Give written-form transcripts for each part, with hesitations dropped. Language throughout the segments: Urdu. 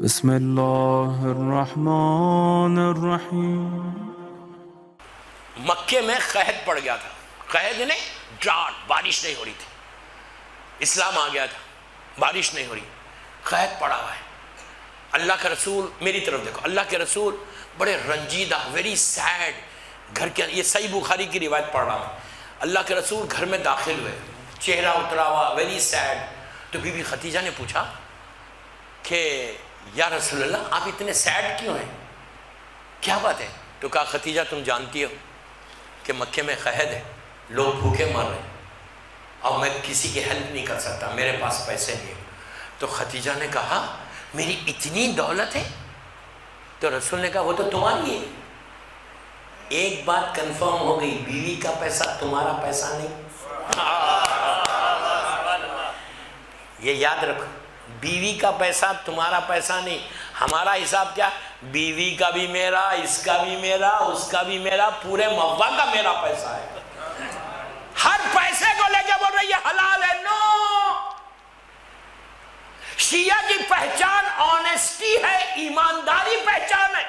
بسم اللہ الرحمن الرحیم۔ مکے میں قحط پڑ گیا تھا، قحط نے ڈراٹ، بارش نہیں ہو رہی تھی، اسلام آ گیا تھا، بارش نہیں ہو رہی، قحط پڑا ہوا ہے۔ اللہ کا رسول، میری طرف دیکھو، اللہ کے رسول بڑے رنجیدہ، ویری سیڈ، گھر کے، یہ صحیح بخاری کی روایت پڑھ رہا ہوں، اللہ کے رسول گھر میں داخل ہوئے، چہرہ اترا ہوا، ویری سیڈ۔ تو بی بی خدیجہ نے پوچھا کہ یا رسول اللہ آپ اتنے سیڈ کیوں ہیں، کیا بات ہے؟ تو کہا خدیجہ تم جانتی ہو کہ مکے میں قحط ہے، لوگ بھوکے مر رہے ہیں، اور میں کسی کی ہیلپ نہیں کر سکتا، میرے پاس پیسے نہیں ہیں۔ تو خدیجہ نے کہا میری اتنی دولت ہے؟ تو رسول نے کہا وہ تو تمہاری ہے۔ ایک بات کنفرم ہو گئی، بیوی کا پیسہ تمہارا پیسہ نہیں۔ یہ یاد رکھو، بیوی کا پیسہ تمہارا پیسہ نہیں، ہمارا حساب کیا؟ بیوی کا بھی میرا، اس کا بھی میرا، اس کا بھی میرا، پورے موّا کا میرا پیسہ ہے۔ ہر پیسے کو لے کے بول رہے یہ حلال ہے، نو۔ شیعہ کی پہچان آنیسٹی ہے، ایمانداری پہچان ہے۔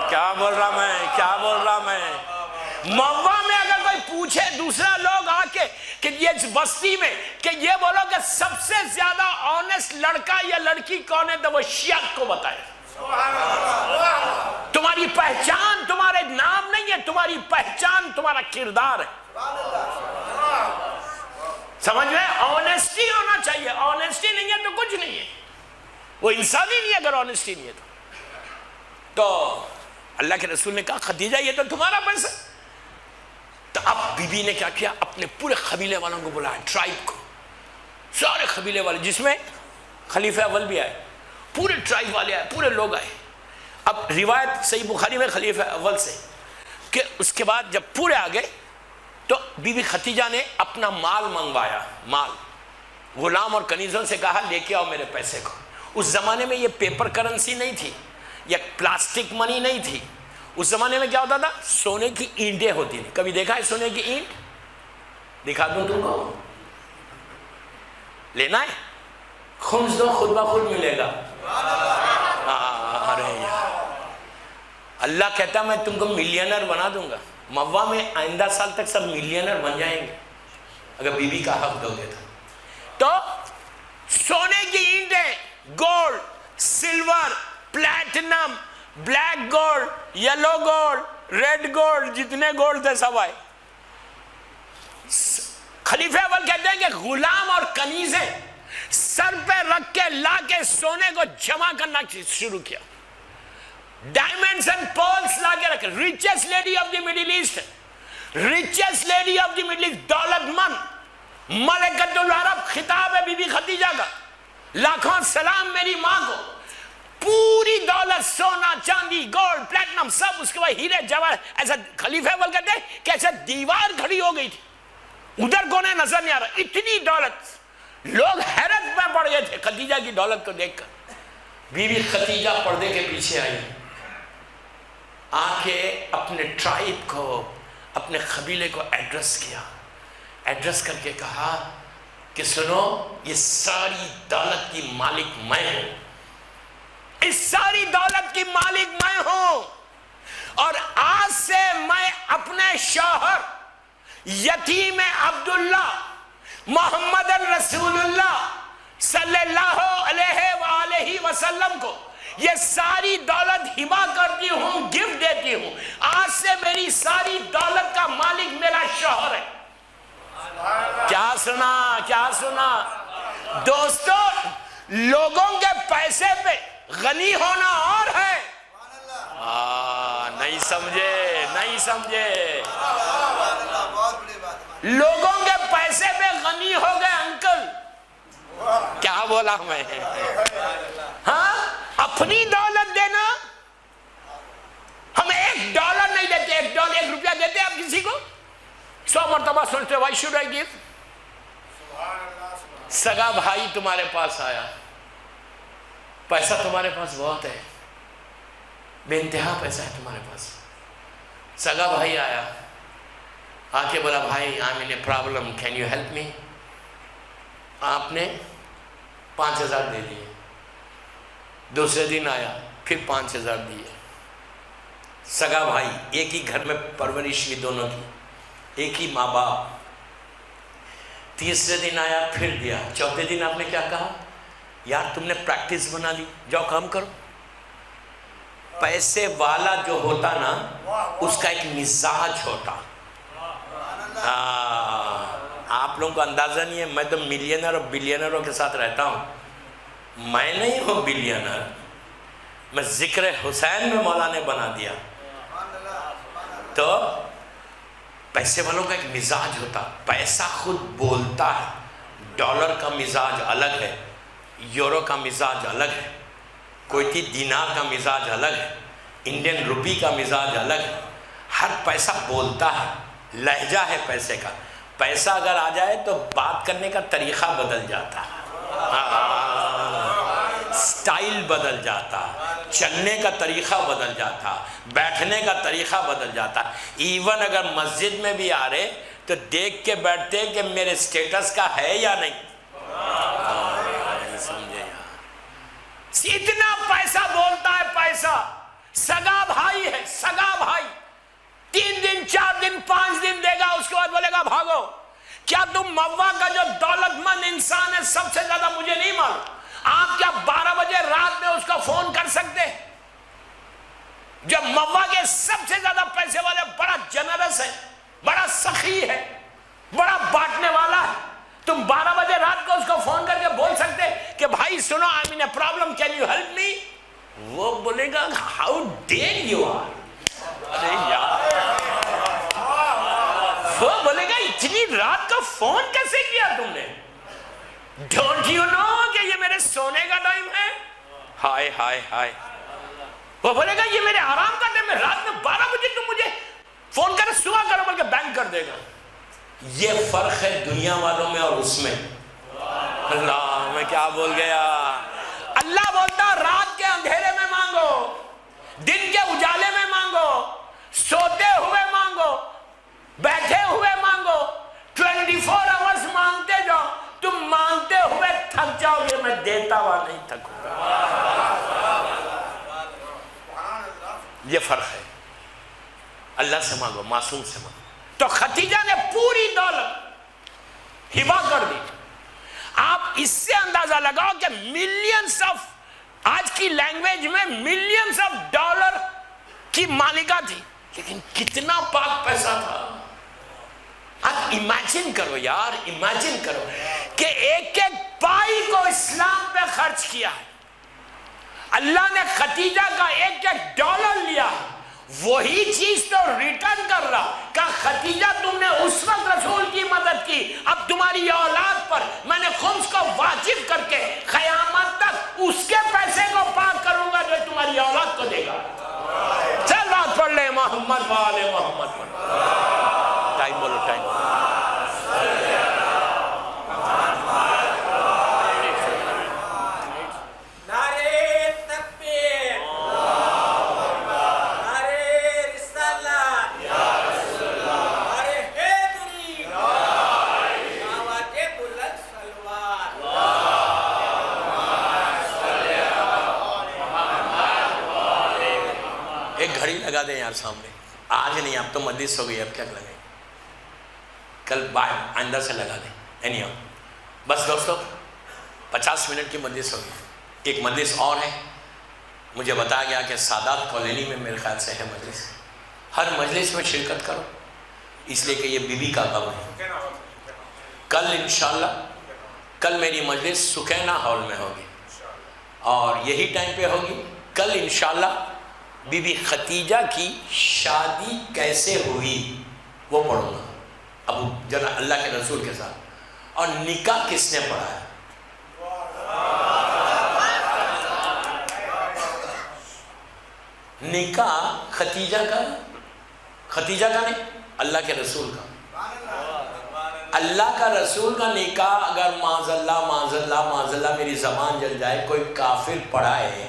کیا بول رہا میں، کیا بول رہا میں؟ موّا میں اگر کوئی پوچھے دوسرا لوگ آ کے کہ یہ بستی میں کہ یہ بولو کہ سب سے زیادہ آنیسٹ لڑکا یا لڑکی کون ہے، تو وہ شیعہ کو بتائے۔ تمہاری پہچان تمہارے نام نہیں ہے، تمہاری پہچان تمہارا کردار ہے۔ سمجھ میں؟ آنیسٹی ہونا چاہیے، آنیسٹی نہیں ہے تو کچھ نہیں ہے، وہ انسانی نہیں ہے اگر آنیسٹی نہیں ہے تو اللہ کے رسول نے کہا خدیجہ یہ تو تمہارا پیسہ۔ تو اب بی بی نے کیا کیا، اپنے پورے قبیلے والوں کو بلایا، ٹرائب کو، سارے قبیلے والے، جس میں خلیفہ اول بھی آئے، پورے ٹرائب والے آئے، پورے لوگ آئے۔ اب روایت صحیح بخاری میں خلیفہ اول سے کہ اس کے بعد جب پورے آ گئے تو بی بی خدیجہ نے اپنا مال منگوایا، مال، غلام اور کنیزوں سے کہا لے کے آؤ میرے پیسے کو۔ اس زمانے میں یہ پیپر کرنسی نہیں تھی یا پلاسٹک منی نہیں تھی، اس زمانے میں کیا ہوتا تھا، سونے کی اینٹیں ہوتی تھی۔ کبھی دیکھا ہے سونے کی اینٹ؟ دکھا دوں تم کو، لینا ہے؟ خمس دو، خود بخود ملے گا۔ ارے یار، اللہ کہتا میں تم کو ملینر بنا دوں گا، موّا میں آئندہ سال تک سب ملینر بن جائیں گے اگر بی بی کا حق دو گے تو سونے کی اینٹیں، gold, silver, platinum, black gold, yellow gold, red gold, جتنے گولڈ تھے سب آئے۔ خلیفہ اول کہتے ہیں کہ غلام اور کنیزیں سر پہ رکھ کے لا کے سونے کو جمع کرنا شروع کیا، ڈائمنڈز اینڈ پرلز لا کے رکھے۔ Richest lady of the Middle East, richest lady of the Middle East, دولت مند، ملکۃ العرب خطاب ہے بی بی خدیجہ کا، لاکھوں سلام میری ماں کو، پوری دولت، سونا چاندی، گولڈ، پلیٹنم، سب اس کے بعد ہیرے جواہر، ایسا خلیفہ اول کہتے ہیں کہ ایسا دیوار کھڑی ہو گئی تھی، ادھر کونے نظر نہیں آ رہا، اتنی دولت، لوگ حیرت میں پڑ گئے تھے خدیجہ کی دولت کو دیکھ کر۔ بی بی خدیجہ پردے کے پیچھے آئی، آ کے اپنے ٹرائب کو، اپنے قبیلے کو ایڈریس کیا، ایڈریس کر کے کہا کہ سنو یہ ساری دولت کی مالک میں ہوں، اس ساری دولت کی مالک میں ہوں، اور آج سے میں اپنے شوہر یتیم عبداللہ محمد رسول اللہ صلی اللہ علیہ وآلہ وسلم کو یہ ساری دولت ہبہ کرتی ہوں، گفٹ دیتی ہوں، آج سے میری ساری دولت کا مالک میرا شوہر ہے۔ کیا سنا، کیا سنا دوستو؟ لوگوں کے پیسے پہ غنی ہونا اور ہے، نہیں سمجھے، نہیں سمجھے، لوگوں کے پیسے پہ غنی ہو گئے انکل، کیا بولا میں؟ ہاں، اپنی دولت دینا، ہم $1 نہیں دیتے، $1 روپیہ دیتے آپ کسی کو؟ 100 مرتبہ سوچتے why should I give؟ سگا بھائی تمہارے پاس آیا، پیسہ تمہارے پاس بہت ہے، بے انتہا پیسہ ہے تمہارے پاس، سگا بھائی آیا، آ کے بولا بھائی I'm in a problem, can you help me؟ آپ نے 5,000 دے دیے، دوسرے دن آیا پھر 5,000 دیے. سگا بھائی, ایک ہی گھر میں پرورش ہوئی دونوں کی, ایک ہی ماں باپ. تیسرے دن آیا پھر دیا. چوتھے دن آپ نے کیا کہا؟ یار تم نے پریکٹس بنا لی, جاؤ کام کرو. پیسے والا جو ہوتا نا اس کا ایک مزاج ہوتا. آپ لوگوں کو اندازہ نہیں ہے, میں تو ملینر اور بلینروں کے ساتھ رہتا ہوں. میں نہیں ہوں بلینر, میں ذکر حسین میں مولا نے بنا دیا. تو پیسے والوں کا ایک مزاج ہوتا, پیسہ خود بولتا ہے. ڈالر کا مزاج الگ ہے, یورو کا مزاج الگ ہے, کویتی دینار کا مزاج الگ ہے, انڈین روپی کا مزاج الگ ہے. ہر پیسہ بولتا ہے, لہجہ ہے پیسے کا. پیسہ اگر آ جائے تو بات کرنے کا طریقہ بدل جاتا ہے, سٹائل بدل جاتا, چلنے کا طریقہ بدل جاتا, بیٹھنے کا طریقہ بدل جاتا. ایون اگر مسجد میں بھی آ رہے تو دیکھ کے بیٹھتے کہ میرے سٹیٹس کا ہے یا نہیں. سمجھے یار, اتنا پیسہ بولتا ہے. پیسہ سگا بھائی ہے, سگا بھائی. 3 دن 4 دن 5 دن دے گا, اس کے بعد بولے گا بھاگو. کیا تم موا کا جو دولت مند انسان ہے سب سے زیادہ مجھے نہیں معلوم, آپ کیا 12 بجے رات میں اس کا فون کر سکتے؟ جب موا کے سب سے زیادہ پیسے والے, بڑا جنرس ہے, بڑا سخی ہے, بڑا بانٹنے والا ہے, تم 12 بجے رات کو اس کو فون کر کے بول سکتے کہ بھائی سنو, I mean a problem, can you help me? وہ بولے گا ہاؤ ڈیئر یو آر. ارے یار, وہ بولے گا اتنی رات کا فون کیسے کیا تم نے؟ ڈونٹ یو نو کہ یہ میرے سونے کا ٹائم ہے؟ ہائے ہائے ہائے. وہ بولے گا یہ میرے آرام کا ٹائم ہے, رات میں 12 بجے تم مجھے فون کرے, صبح کرو بلکہ بینک کر دے گا. یہ فرق ہے دنیا والوں میں اور اس میں. اللہ, میں کیا بول گیا. اللہ بولتا رات کے اندھیرے میں مانگو, دن کے اجالے میں مانگو, سوتے ہوئے مانگو, بیٹھے ہوئے مانگو, 24 آورز مانگتے جاؤ. تم مانگتے ہوئے تھک جاؤ گے, میں دیتا ہوا نہیں تھکوں گا. یہ فرق ہے. اللہ سے مانگو, معصوم سے مانگو. تو خدیجہ نے پوری دولت ہبا کر دی. آپ اس سے اندازہ لگاؤ کہ ملینز آف, آج کی لینگویج میں ملینز آف ڈالر کی مالکہ تھی, لیکن کتنا پاک پیسہ تھا. اب امیجن کرو یار, امیجن کرو کہ ایک ایک پائی کو اسلام پہ خرچ کیا ہے. اللہ نے خدیجہ کا ایک ایک ڈالر لیا, وہی چیز تو ریٹرن کر رہا. کہ خدیجہ تم نے اس وقت رسول کی مدد کی, اب تمہاری اولاد پر میں نے خمس کو واجب کر کے قیامت تک اس کے پیسے کو پاک کروں گا جو تمہاری اولاد کو دے گا. چل بات پڑھ لے, محمد والے محمد پڑھ. ٹائم بولو, ٹائم. گھڑی لگا دیں یار سامنے. آج نہیں, اب تو مجلس ہو گئی, اب کیا لگائیں, کل آئندہ سے لگا دیں. اینی بس دوستو 50 منٹ کی مجلس ہو گئی. ایک مجلس اور ہے, مجھے بتایا گیا کہ سادات کالونی میں میرے خیال سے ہے مجلس. ہر مجلس میں شرکت کرو, اس لیے کہ یہ بی بی کا غم ہے. کل انشاءاللہ, کل میری مجلس سکینہ ہال میں ہوگی اور یہی ٹائم پہ ہوگی. کل انشاءاللہ بی بی خدیجہ کی شادی کیسے ہوئی وہ پڑھوں گا ابو جناب اللہ کے رسول کے ساتھ, اور نکاح کس نے پڑھا ہے. نکاح خدیجہ کا نہیں, اللہ کے رسول کا. اللہ کا رسول کا نکاح اگر معاذ اللہ میری زبان جل جائے کوئی کافر پڑھائے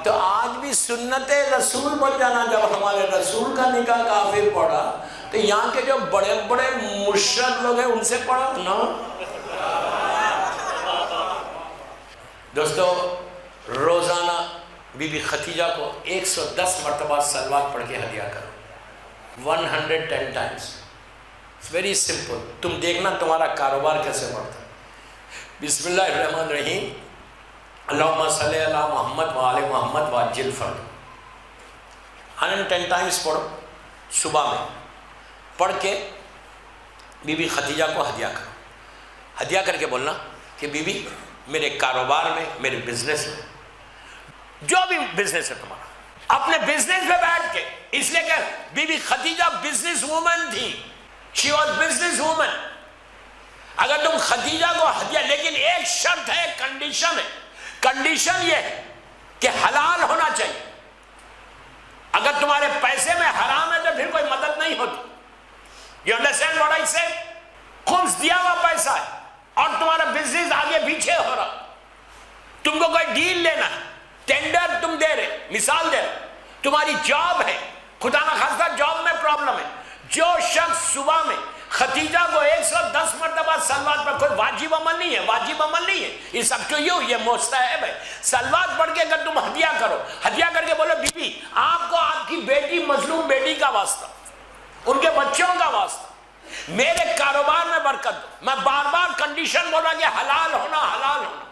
تو آج بھی سنت رسول بن جانا. جب ہمارے رسول کا نکاح کافر پڑھا تو یہاں کے جو بڑے بڑے مشرک لوگ ہیں ان سے پڑھا نا. دوستو روزانہ بی بی خدیجہ کو 110 مرتبہ صلوات پڑھ کے ہدیہ کرو، 110 ٹائمز. Very simple. تم دیکھنا تمہارا کاروبار کیسے بڑھتا ہے. بسم اللہ الرحمن الرحیم. اللہم صلی علی محمد و آل محمد وعجل فرج. 110 ٹائمز پڑھو صبح میں. پڑھ کے بی بی خدیجہ کو ہدیہ کرو. ہدیہ کر کے بولنا کہ بی بی میرے کاروبار میں، میرے بزنس میں، جو بھی بزنس ہے تمہارا، اپنے بزنس میں بیٹھ کے، اس لیے کہ بی بی خدیجہ بزنس وومن تھی. She was business woman. اگر تم خدیجہ کو ہدیہ، لیکن ایک شرط ہے، کنڈیشن ہے. کنڈیشن یہ ہے کہ حلال ہونا چاہیے. اگر تمہارے پیسے میں حرام ہے تو پھر کوئی مدد نہیں ہوتی. You understand what I say? خمس دیا ہوا پیسہ ہے اور تمہارا بزنس آگے پیچھے ہو رہا، تم کو کوئی ڈیل لینا ہے، ٹینڈر تم دے رہے، مثال دے رہے، تمہاری جاب ہے، خدا نہ خواستہ جاب میں پرابلم ہے. جو شخص صبح میں خدیجہ کو 110 مرتبہ صلوات پر، کوئی واجب عمل نہیں ہے، واجب عمل نہیں ہے، یہ سب تو یہ مستحب ہے. صلوات پڑھ کے اگر تم ہدیہ کرو، ہدیہ کر کے بولو بی بی آپ کو آپ کی بیٹی، مظلوم بیٹی کا واسطہ، ان کے بچوں کا واسطہ، میرے کاروبار میں برکت دو. میں بار بار کنڈیشن بولا کہ حلال ہونا، حلال ہونا،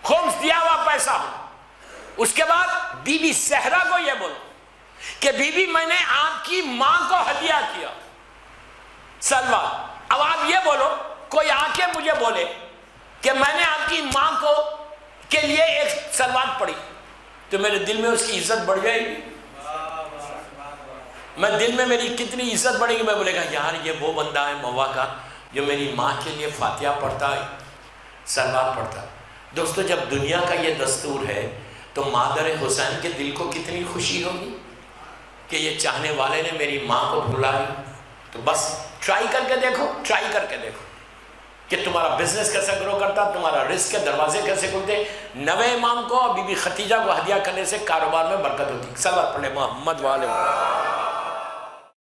خمس دیا ہوا پیسہ ہونا. اس کے بعد بی بی سہرا کو یہ بولو کہ بی بی میں نے آپ کی ماں کو ہدیہ کیا سلوات. اب آپ یہ بولو، کوئی آ کے مجھے بولے کہ میں نے آپ کی ماں کو کے لیے ایک سلوات پڑھی، تو میرے دل میں اس کی عزت بڑھ جائے گی. میں دل میں میری کتنی عزت بڑھے گی. میں بولے گا یار یہ وہ بندہ ہے موا کا جو میری ماں کے لیے فاتحہ پڑھتا ہے، سلوات پڑھتا ہے. دوستو جب دنیا کا یہ دستور ہے تو مادر حسین کے دل کو کتنی خوشی ہوگی کہ یہ چاہنے والے نے میری ماں کو بھلا لی. تو بس ٹرائی کر کے دیکھو، ٹرائی کر کے دیکھو کہ تمہارا بزنس کیسے گرو کرتا، تمہارا رزق کے دروازے کیسے کھلتے. نوے امام کو اور بی بی خدیجہ کو ہدیہ کرنے سے کاروبار میں برکت ہوتی. صلوات پڑھیں محمد والے.